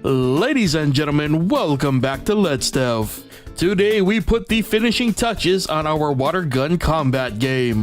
Ladies and gentlemen, welcome back to Let's Dev. Today we put the finishing touches on our water gun combat game.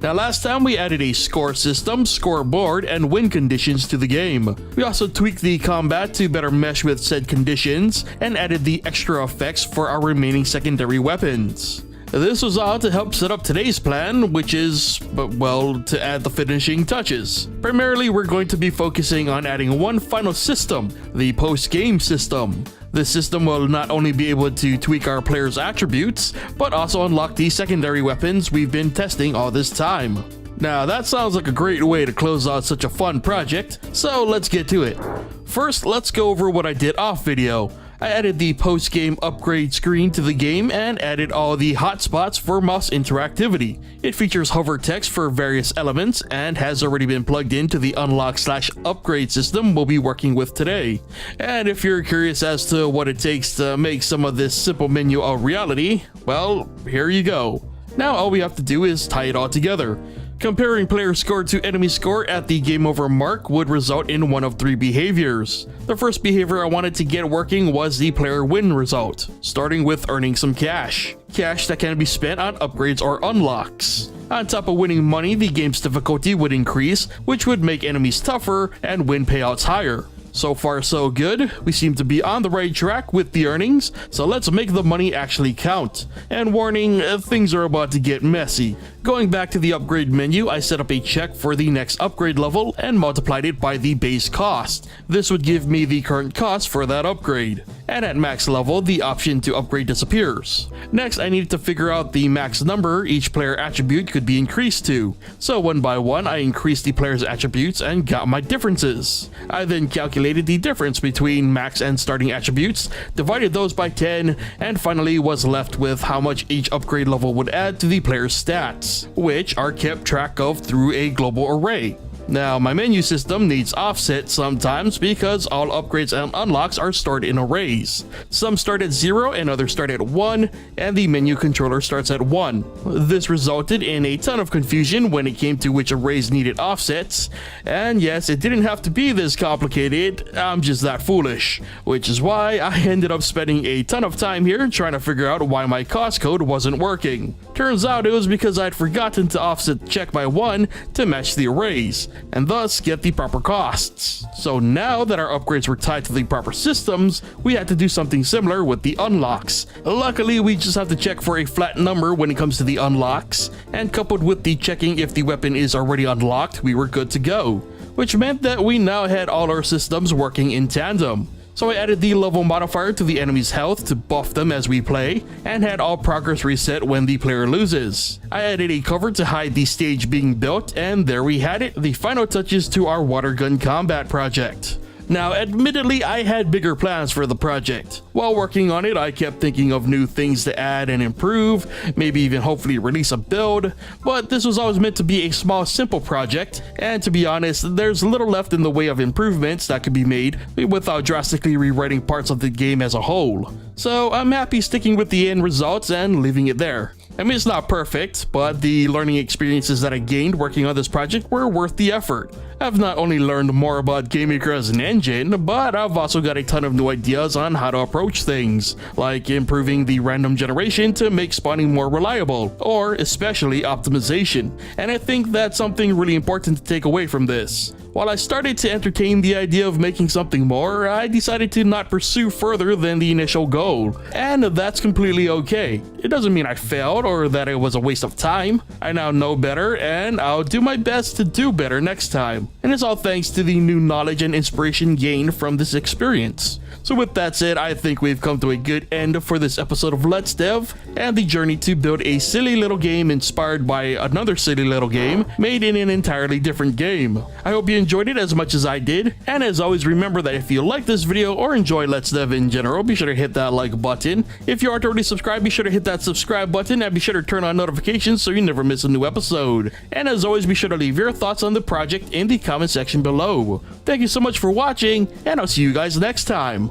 Now last time we added a score system, scoreboard, and win conditions to the game. We also tweaked the combat to better mesh with said conditions and added the extra effects for our remaining secondary weapons. This was all to help set up today's plan, which is, well, to add the finishing touches. Primarily, we're going to be focusing on adding one final system, the post-game system. This system will not only be able to tweak our players' attributes, but also unlock the secondary weapons we've been testing all this time. Now that sounds like a great way to close out such a fun project, so let's get to it. First, let's go over what I did off video. I added the post-game upgrade screen to the game and added all the hotspots for mouse interactivity. It features hover text for various elements and has already been plugged into the unlock/upgrade system we'll be working with today. And if you're curious as to what it takes to make some of this simple menu a reality, well, here you go. Now all we have to do is tie it all together. Comparing player score to enemy score at the game over mark would result in one of three behaviors. The first behavior I wanted to get working was the player win result, starting with earning some cash. Cash that can be spent on upgrades or unlocks. On top of winning money, the game's difficulty would increase, which would make enemies tougher and win payouts higher. So far so good, we seem to be on the right track with the earnings, so let's make the money actually count. And warning, things are about to get messy. Going back to the upgrade menu, I set up a check for the next upgrade level and multiplied it by the base cost. This would give me the current cost for that upgrade. And at max level, the option to upgrade disappears. Next, I needed to figure out the max number each player attribute could be increased to. So one by one, I increased the player's attributes and got my differences. I then calculated the difference between max and starting attributes, divided those by 10, and finally was left with how much each upgrade level would add to the player's stats, which are kept track of through a global array. Now, my menu system needs offset sometimes because all upgrades and unlocks are stored in arrays. Some start at 0 and others start at 1, and the menu controller starts at 1. This resulted in a ton of confusion when it came to which arrays needed offsets, and yes, it didn't have to be this complicated, I'm just that foolish. Which is why I ended up spending a ton of time here trying to figure out why my cost code wasn't working. Turns out it was because I'd forgotten to offset check by 1 to match the arrays, and thus get the proper costs. So now that our upgrades were tied to the proper systems, we had to do something similar with the unlocks. Luckily, we just have to check for a flat number when it comes to the unlocks, and coupled with the checking if the weapon is already unlocked, we were good to go, which meant that we now had all our systems working in tandem. So I added the level modifier to the enemy's health to buff them as we play, and had all progress reset when the player loses. I added a cover to hide the stage being built, and there we had it, the final touches to our water gun combat project. Now, admittedly, I had bigger plans for the project. While working on it, I kept thinking of new things to add and improve, maybe even hopefully release a build, but this was always meant to be a small, simple project, and to be honest, there's little left in the way of improvements that could be made without drastically rewriting parts of the game as a whole. So I'm happy sticking with the end results and leaving it there. I mean, it's not perfect, but the learning experiences that I gained working on this project were worth the effort. I've not only learned more about GameMaker as an engine, but I've also got a ton of new ideas on how to approach things, like improving the random generation to make spawning more reliable, or especially optimization. And I think that's something really important to take away from this. While I started to entertain the idea of making something more, I decided to not pursue further than the initial goal, and that's completely okay. It doesn't mean I failed or that it was a waste of time. I now know better, and I'll do my best to do better next time. And it's all thanks to the new knowledge and inspiration gained from this experience. So with that said, I think we've come to a good end for this episode of Let's Dev, and the journey to build a silly little game inspired by another silly little game made in an entirely different game. I hope you enjoyed it as much as I did, and as always, remember that if you like this video or enjoy Let's Dev in general, be sure to hit that like button. If you aren't already subscribed, be sure to hit that subscribe button, and be sure to turn on notifications so you never miss a new episode. And as always, be sure to leave your thoughts on the project in the comment section below. Thank you so much for watching, and I'll see you guys next time.